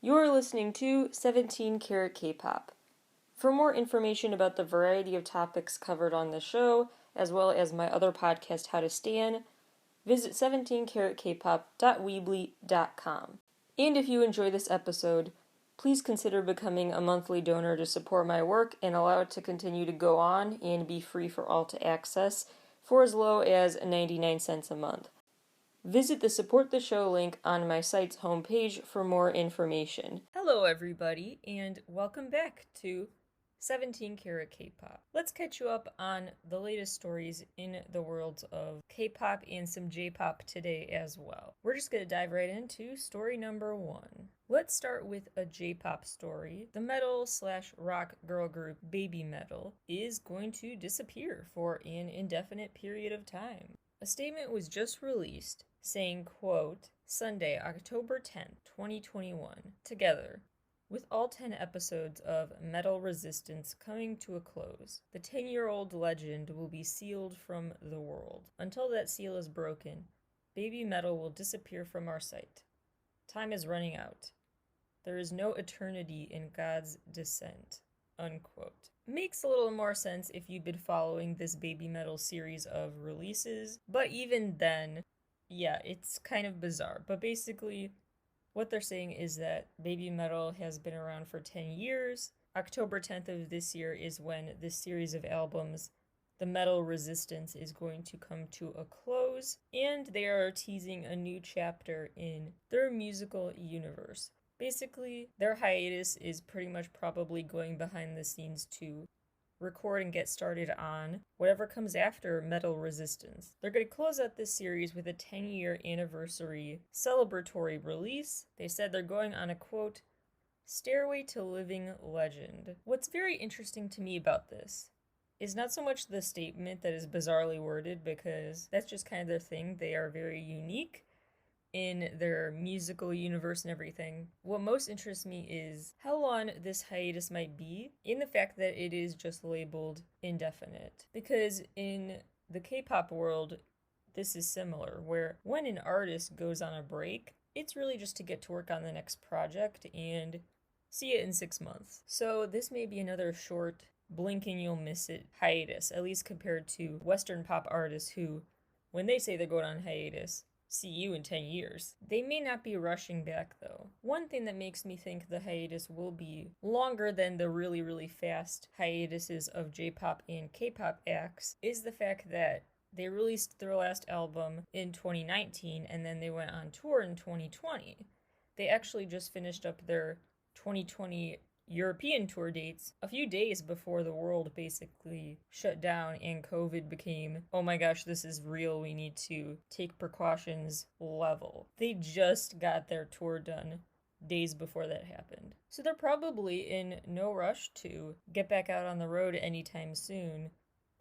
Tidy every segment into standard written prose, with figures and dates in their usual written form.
You're listening to 17 Carat K-Pop. For more information about the variety of topics covered on the show, as well as my other podcast, How to Stan, visit 17caratkpop.weebly.com. And if you enjoy this episode, please consider becoming a monthly donor to support my work and allow it to continue to go on and be free for all to access for as low as 99 cents a month. Visit the Support the Show link on my site's homepage for more information. Hello everybody, and welcome back to 17 Carat K-Pop. Let's catch you up on the latest stories in the world of K-pop and some J-pop today as well. We're just going to dive right into story number 1. Let's start with a J-pop story. The metal/rock girl group Baby Metal is going to disappear for an indefinite period of time. A statement was just released saying, quote, Sunday, October 10th, 2021, together, with all 10 episodes of Metal Resistance coming to a close, the 10-year-old legend will be sealed from the world. Until that seal is broken, Baby Metal will disappear from our sight. Time is running out. There is no eternity in God's descent. Unquote. Makes a little more sense if you've been following this Baby Metal series of releases, but even then, yeah, it's kind of bizarre. But basically, what they're saying is that Baby Metal has been around for 10 years. October 10th of this year is when this series of albums, The Metal Resistance, is going to come to a close, and they are teasing a new chapter in their musical universe. Basically, their hiatus is pretty much probably going behind the scenes to record and get started on whatever comes after Metal Resistance. They're going to close out this series with a 10-year anniversary celebratory release. They said they're going on a, quote, stairway to living legend. What's very interesting to me about this is not so much the statement that is bizarrely worded, because that's just kind of their thing. They are very unique in their musical universe and everything. What most interests me is how long this hiatus might be, in the fact that it is just labeled indefinite. Because in the K-pop world, this is similar, where when an artist goes on a break, it's really just to get to work on the next project and see it in 6 months. So this may be another short, blink and you'll miss it hiatus, at least compared to Western pop artists who, when they say they're going on hiatus, see you in 10 years. They may not be rushing back, though. One thing that makes me think the hiatus will be longer than the really, really fast hiatuses of J-pop and K-pop acts is the fact that they released their last album in 2019, and then they went on tour in 2020. They actually just finished up their 2020 European tour dates a few days before the world basically shut down and COVID became, oh my gosh, this is real, we need to take precautions level. They just got their tour done days before that happened. So they're probably in no rush to get back out on the road anytime soon,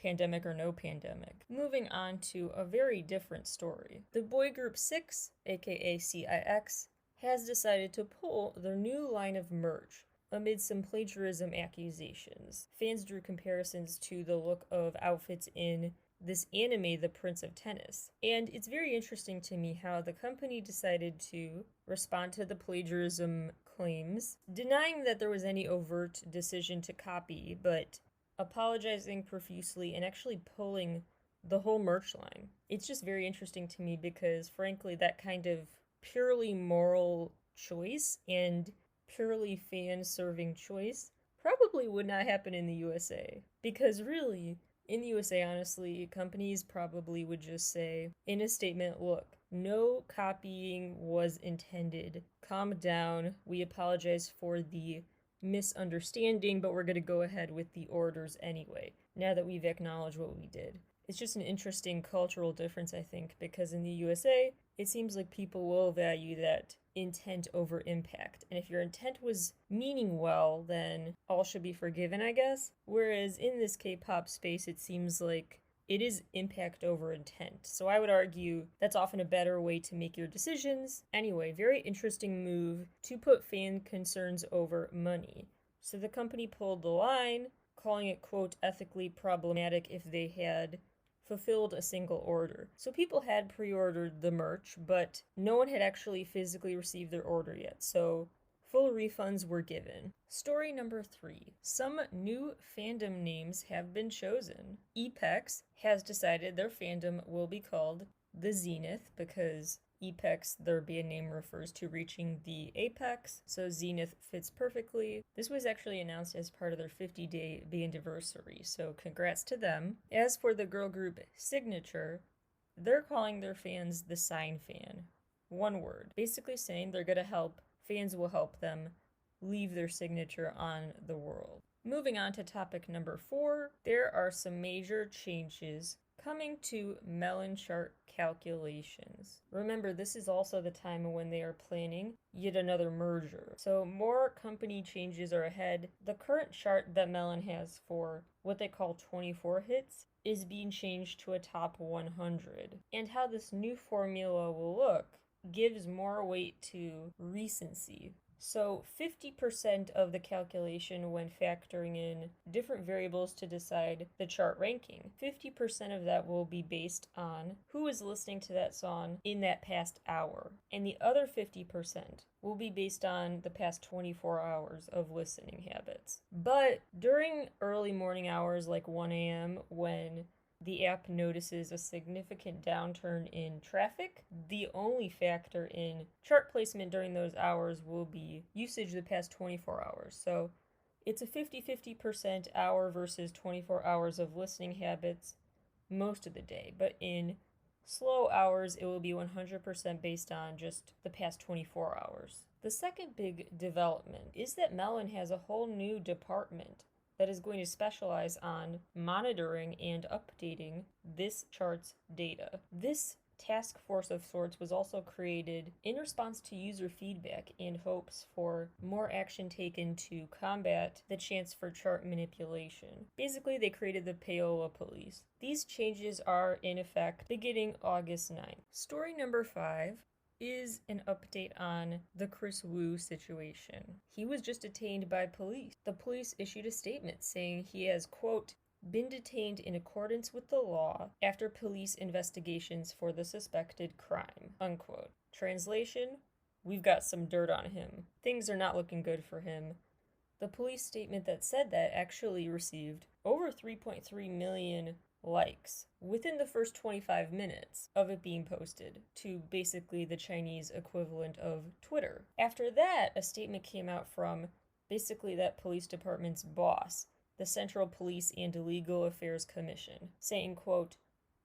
pandemic or no pandemic. Moving on to a very different story. The boy group 6, aka CIX, has decided to pull their new line of merch amid some plagiarism accusations. Fans drew comparisons to the look of outfits in this anime, The Prince of Tennis. And it's very interesting to me how the company decided to respond to the plagiarism claims, denying that there was any overt decision to copy, but apologizing profusely and actually pulling the whole merch line. It's just very interesting to me because, frankly, that kind of purely moral choice and purely fan-serving choice probably would not happen in the USA. Because really, in the USA, honestly, companies probably would just say in a statement, look, no copying was intended. Calm down. We apologize for the misunderstanding, but we're going to go ahead with the orders anyway, now that we've acknowledged what we did. It's just an interesting cultural difference, I think, because in the USA, it seems like people will value that intent over impact. And if your intent was meaning well, then all should be forgiven, I guess. Whereas in this K-pop space, it seems like it is impact over intent. So I would argue that's often a better way to make your decisions. Anyway, very interesting move to put fan concerns over money. So the company pulled the line, calling it, quote, ethically problematic if they had fulfilled a single order. So people had pre-ordered the merch, but no one had actually physically received their order yet. So full refunds were given. Story number 3. Some new fandom names have been chosen. Epex has decided their fandom will be called the Zenith because Apex, their band name, refers to reaching the apex, so Zenith fits perfectly. This was actually announced as part of their 50-day bandiversary, so congrats to them. As for the girl group Signature, they're calling their fans the Sign Fan. One word. Basically saying they're going to help, fans will help them leave their signature on the world. Moving on to topic number 4, there are some major changes coming to Melon chart calculations. Remember, this is also the time when they are planning yet another merger. So more company changes are ahead. The current chart that Melon has for what they call 24 hits is being changed to a top 100. And how this new formula will look gives more weight to recency. So 50% of the calculation when factoring in different variables to decide the chart ranking, 50% of that will be based on who is listening to that song in that past hour. And the other 50% will be based on the past 24 hours of listening habits. But during early morning hours like 1 a.m. when the app notices a significant downturn in traffic, the only factor in chart placement during those hours will be usage the past 24 hours. So it's a 50-50% hour versus 24 hours of listening habits most of the day. But in slow hours, it will be 100% based on just the past 24 hours. The second big development is that Melon has a whole new department that is going to specialize on monitoring and updating this chart's data. This task force of sorts was also created in response to user feedback and hopes for more action taken to combat the chance for chart manipulation. Basically, they created the Payola Police. These changes are in effect beginning August 9th. Story number 5 is an update on the Chris Wu situation. He was just detained by police. The police issued a statement saying he has, quote, been detained in accordance with the law after police investigations for the suspected crime, unquote. Translation, we've got some dirt on him. Things are not looking good for him. The police statement that said that actually received over 3.3 million likes within the first 25 minutes of it being posted to basically the Chinese equivalent of Twitter. After that, a statement came out from basically that police department's boss, the Central Police and Legal Affairs Commission, saying, quote,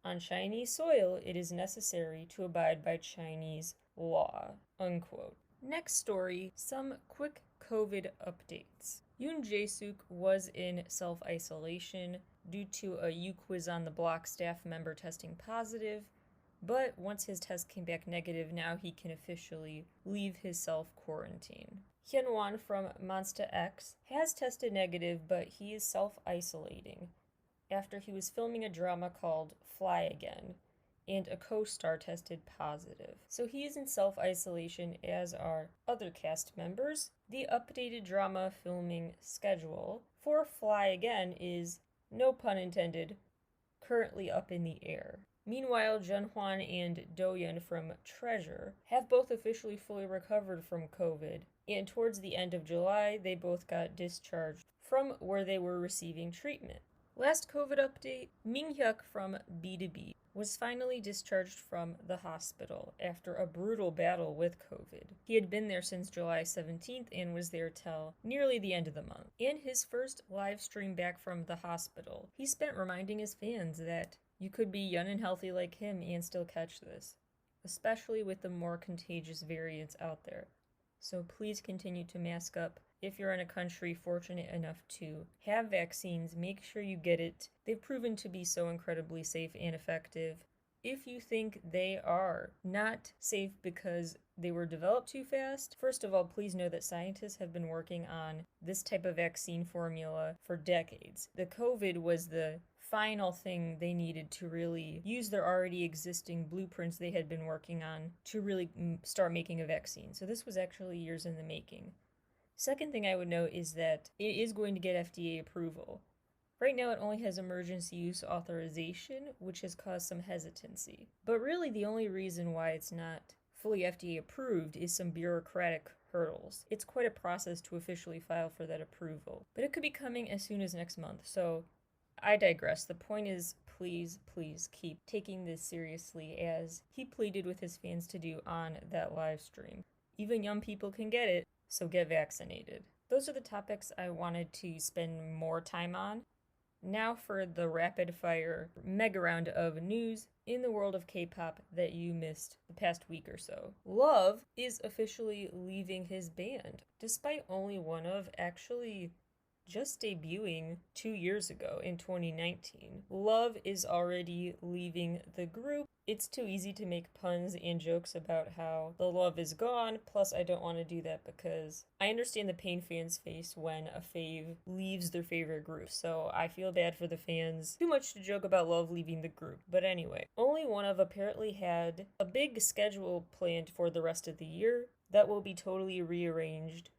on Chinese soil, it is necessary to abide by Chinese law, unquote. Next story, some quick COVID updates. Yoon Jae-suk was in self-isolation due to a U-Quiz on the Block staff member testing positive, but once his test came back negative, now he can officially leave his self-quarantine. Hyunwon from Monsta X has tested negative, but he is self-isolating after he was filming a drama called Fly Again, and a co-star tested positive. So he is in self-isolation, as are other cast members. The updated drama filming schedule for Fly Again is, no pun intended, currently up in the air. Meanwhile, Junhwan and Doyeon from Treasure have both officially fully recovered from COVID, and towards the end of July, they both got discharged from where they were receiving treatment. Last COVID update, Minghyuk from B2B was finally discharged from the hospital after a brutal battle with COVID. He had been there since July 17th and was there till nearly the end of the month. In his first live stream back from the hospital, he spent reminding his fans that you could be young and healthy like him and still catch this, especially with the more contagious variants out there. So please continue to mask up. If you're in a country fortunate enough to have vaccines, make sure you get it. They've proven to be so incredibly safe and effective. If you think they are not safe because they were developed too fast, first of all, please know that scientists have been working on this type of vaccine formula for decades. The COVID was the final thing they needed to really use their already existing blueprints they had been working on to really start making a vaccine. So this was actually years in the making. Second thing I would note is that it is going to get FDA approval. Right now it only has emergency use authorization, which has caused some hesitancy. But really the only reason why it's not fully FDA approved is some bureaucratic hurdles. It's quite a process to officially file for that approval, but it could be coming as soon as next month, so I digress. The point is, please keep taking this seriously, as he pleaded with his fans to do on that live stream. Even young people can get it, so get vaccinated. Those are the topics I wanted to spend more time on. Now for the rapid fire mega round of news in the world of K-pop that you missed the past week or so. Love is officially leaving his band, despite only one of actually just debuting 2 years ago in 2019. Love is already leaving the group. It's too easy to make puns and jokes about how the love is gone, plus I don't want to do that because I understand the pain fans face when a fave leaves their favorite group, so I feel bad for the fans. Too much to joke about Love leaving the group, but anyway. Only one of apparently had a big schedule planned for the rest of the year that will be totally rearranged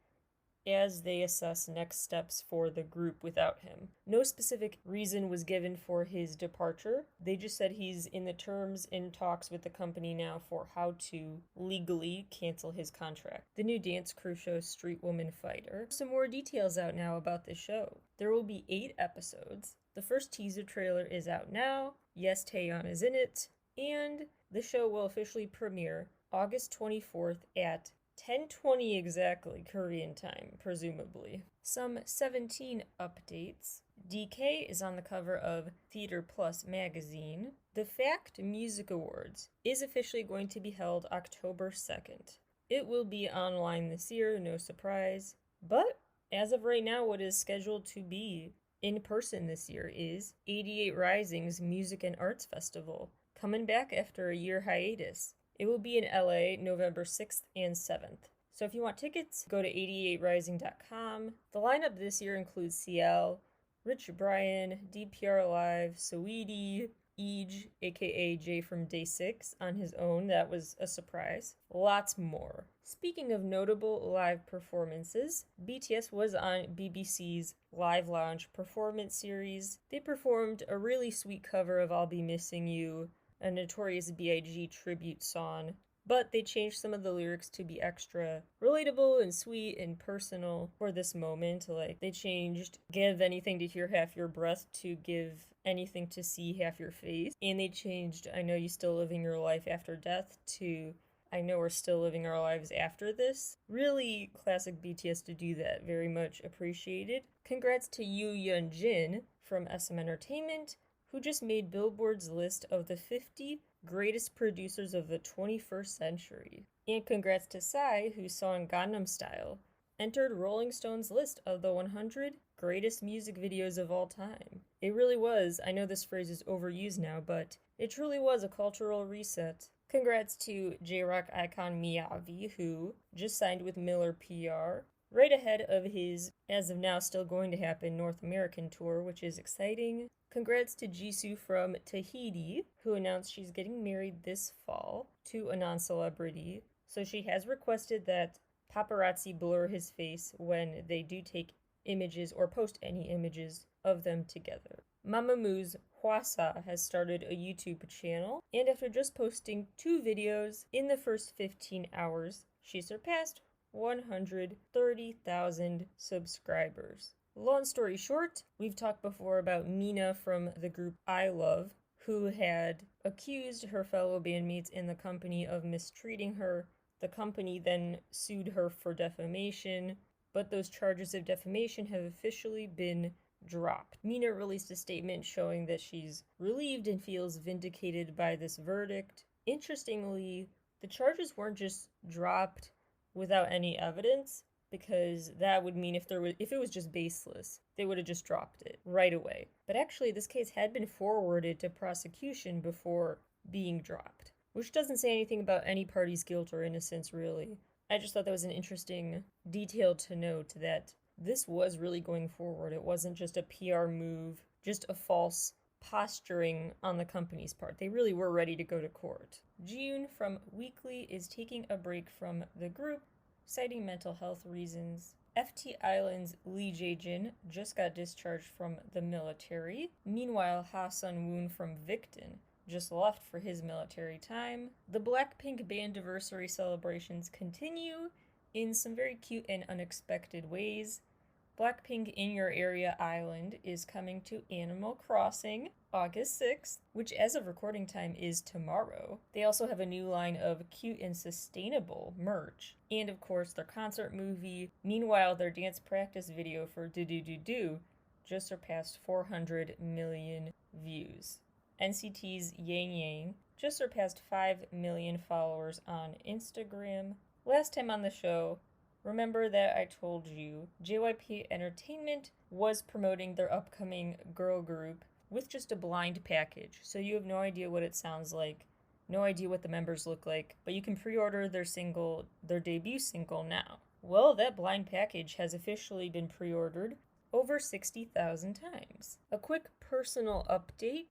as they assess next steps for the group without him. No specific reason was given for his departure. They just said he's in the terms and talks with the company now for how to legally cancel his contract. The new dance crew show Street Woman Fighter. Some more details out now about the show. There will be 8 episodes. The first teaser trailer is out now. Yes, Taeyeon is in it. And the show will officially premiere August 24th at 10:20 exactly Korean time, presumably. Some 17 updates. DK is on the cover of Theater Plus magazine. The Fact Music Awards is officially going to be held October 2nd. It will be online this year, no surprise. But as of right now, what is scheduled to be in person this year is 88 Rising's Music and Arts Festival, coming back after a year hiatus. It will be in LA November 6th and 7th. So if you want tickets, go to 88rising.com. The lineup this year includes CL, Rich Brian, DPR Live, Saweetie, Eej, aka Jay from Day 6, on his own. That was a surprise. Lots more. Speaking of notable live performances, BTS was on BBC's Live Lounge performance series. They performed a really sweet cover of I'll Be Missing You, a Notorious B.I.G. tribute song, but they changed some of the lyrics to be extra relatable and sweet and personal for this moment. Like, they changed give anything to hear half your breath to give anything to see half your face. And they changed I know you still living your life after death to I know we're still living our lives after this. Really classic BTS to do that. Very much appreciated. Congrats to Yoo Yeon Jin from SM Entertainment, who just made Billboard's list of the 50 greatest producers of the 21st century. And congrats to Psy, whose song Gangnam Style entered Rolling Stone's list of the 100 greatest music videos of all time. It really was, I know this phrase is overused now, but it truly was a cultural reset. Congrats to J-Rock icon Miyavi, who just signed with Miller PR, right ahead of his, as of now still going to happen, North American tour, which is exciting. Congrats to Jisoo from Tahiti, who announced she's getting married this fall to a non-celebrity. So she has requested that paparazzi blur his face when they do take images or post any images of them together. Mamamoo's Hwasa has started a YouTube channel, and after just posting 2 videos in the first 15 hours, she surpassed 130,000 subscribers. Long story short, we've talked before about Mina from the group I Love, who had accused her fellow bandmates in the company of mistreating her. The company then sued her for defamation, but those charges of defamation have officially been dropped. Mina released a statement showing that she's relieved and feels vindicated by this verdict. Interestingly, the charges weren't just dropped without any evidence, because that would mean if it was just baseless, they would have just dropped it right away. But actually, this case had been forwarded to prosecution before being dropped, which doesn't say anything about any party's guilt or innocence, really. I just thought that was an interesting detail to note, that this was really going forward. It wasn't just a PR move, just a false posturing on the company's part. They really were ready to go to court. June from Weekly is taking a break from the group, citing mental health reasons. FT Island's Lee Jae-jin just got discharged from the military. Meanwhile, Ha Sun-woon from Victon just left for his military time. The Blackpink Bandiversary celebrations continue, In some very cute and unexpected ways, Blackpink in Your Area Island is coming to Animal Crossing August 6th, which as of recording time is tomorrow. They also have a new line of cute and sustainable merch. And of course, their concert movie. Meanwhile, their dance practice video for Do Do Do Do just surpassed 400 million views. NCT's Yang Yang just surpassed 5 million followers on Instagram. Last time on the show, remember that I told you JYP Entertainment was promoting their upcoming girl group with just a blind package. So you have no idea what it sounds like, no idea what the members look like, but you can pre-order their debut single now. Well, that blind package has officially been pre-ordered over 60,000 times. A quick personal update.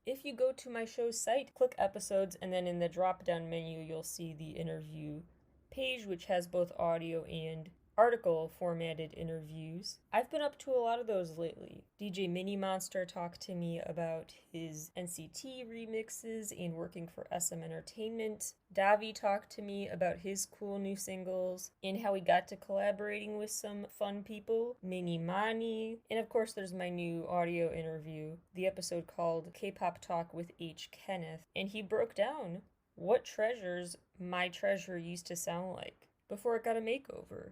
If you go to my show's site, click episodes, and then in the drop-down menu, you'll see the interview page, which has both audio and article formatted interviews. I've been up to a lot of those lately. DJ Mini Monster talked to me about his NCT remixes and working for SM Entertainment. Davi talked to me about his cool new singles and how he got to collaborating with some fun people, Mini Mani. And of course, there's my new audio interview, the episode called K-Pop Talk with H. Kenneth, and he broke down what treasures my treasure used to sound like before it got a makeover.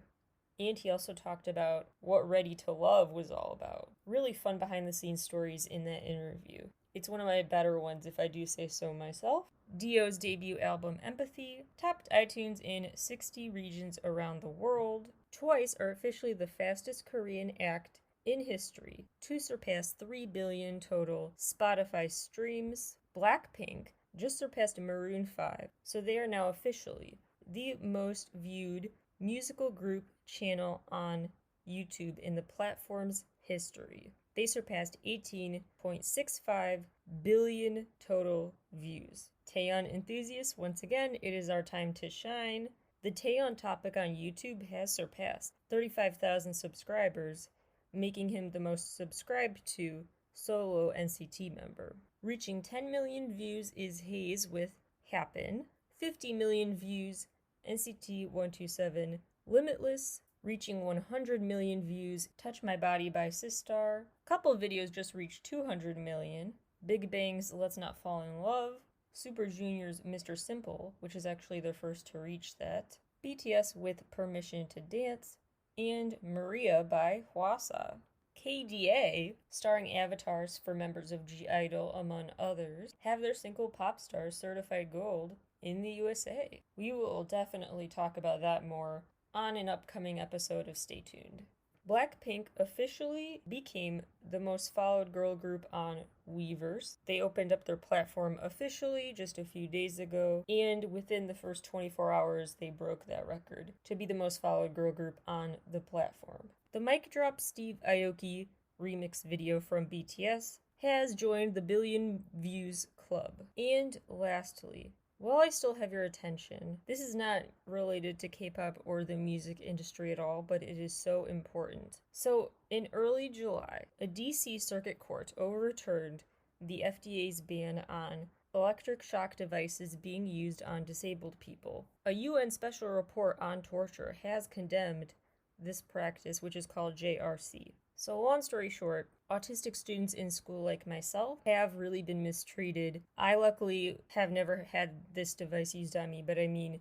And he also talked about what Ready to Love was all about. Really fun behind the scenes stories in that interview. It's one of my better ones if I do say so myself. Dio's debut album Empathy topped iTunes in 60 regions around the world. Twice are officially the fastest Korean act in history to surpass 3 billion total Spotify streams. Blackpink just surpassed Maroon 5, so they are now officially the most viewed musical group channel on YouTube in the platform's history. They surpassed 18.65 billion total views. Taeyeon enthusiasts, once again, it is our time to shine. The Taeyeon topic on YouTube has surpassed 35,000 subscribers, making him the most subscribed to solo NCT member. Reaching 10 million views is Haze with Happen, 50 million views NCT 127 Limitless, reaching 100 million views Touch My Body by Sistar. Couple of videos just reached 200 million. Big Bang's Let's Not Fall in Love, Super Junior's Mr. Simple, which is actually their first to reach that, BTS with Permission to Dance, and Maria by Hwasa. KDA, starring avatars for members of G-Idol among others, have their single Pop Stars certified gold in the USA. We will definitely talk about that more on an upcoming episode of Stay Tuned. Blackpink officially became the most followed girl group on Weverse. They opened up their platform officially just a few days ago, and within the first 24 hours, they broke that record to be the most followed girl group on the platform. The Mic Drop Steve Aoki remix video from BTS has joined the billion views club. And lastly, while I still have your attention, this is not related to K-pop or the music industry at all, but it is so important. So, in early July, a DC Circuit Court overturned the FDA's ban on electric shock devices being used on disabled people. A UN special report on torture has condemned this practice, which is called JRC. So long story short, autistic students in school like myself have really been mistreated. I luckily have never had this device used on me, but I mean,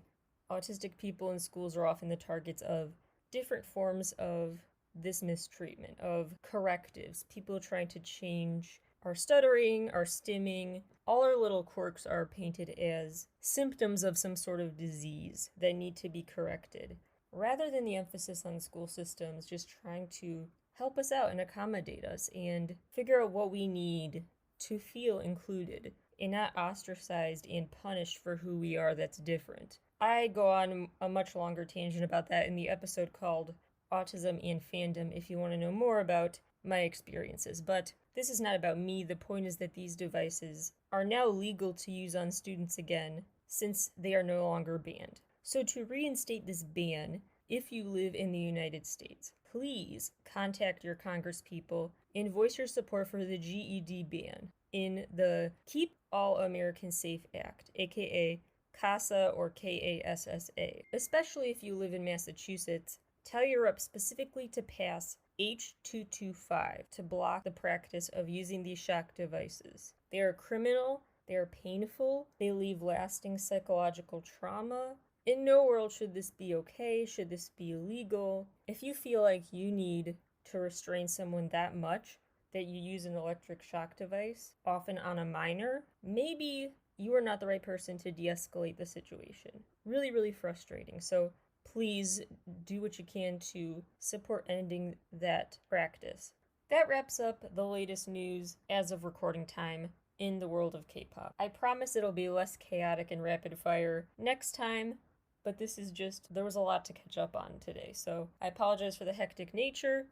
autistic people in schools are often the targets of different forms of this mistreatment, of correctives, people trying to change our stuttering, our stimming. All our little quirks are painted as symptoms of some sort of disease that need to be corrected, rather than the emphasis on school systems just trying to help us out and accommodate us and figure out what we need to feel included and not ostracized and punished for who we are that's different. I go on a much longer tangent about that in the episode called Autism and Fandom if you want to know more about my experiences. But this is not about me. The point is that these devices are now legal to use on students again since they are no longer banned. So to reinstate this ban, if you live in the United States, please contact your congresspeople and voice your support for the GED ban in the Keep All Americans Safe Act, aka CASA or KASSA. Especially if you live in Massachusetts, tell your rep specifically to pass H.225 to block the practice of using these shock devices. They are criminal, they are painful, they leave lasting psychological trauma. In no world should this be okay, should this be illegal. If you feel like you need to restrain someone that much that you use an electric shock device, often on a minor, maybe you are not the right person to de-escalate the situation. Really, really frustrating. So please do what you can to support ending that practice. That wraps up the latest news as of recording time in the world of K-pop. I promise it'll be less chaotic and rapid fire next time, but this is just, there was a lot to catch up on today, so I apologize for the hectic nature,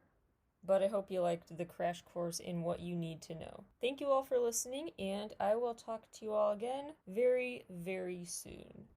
but I hope you liked the crash course in what you need to know. Thank you all for listening, and I will talk to you all again very, very soon.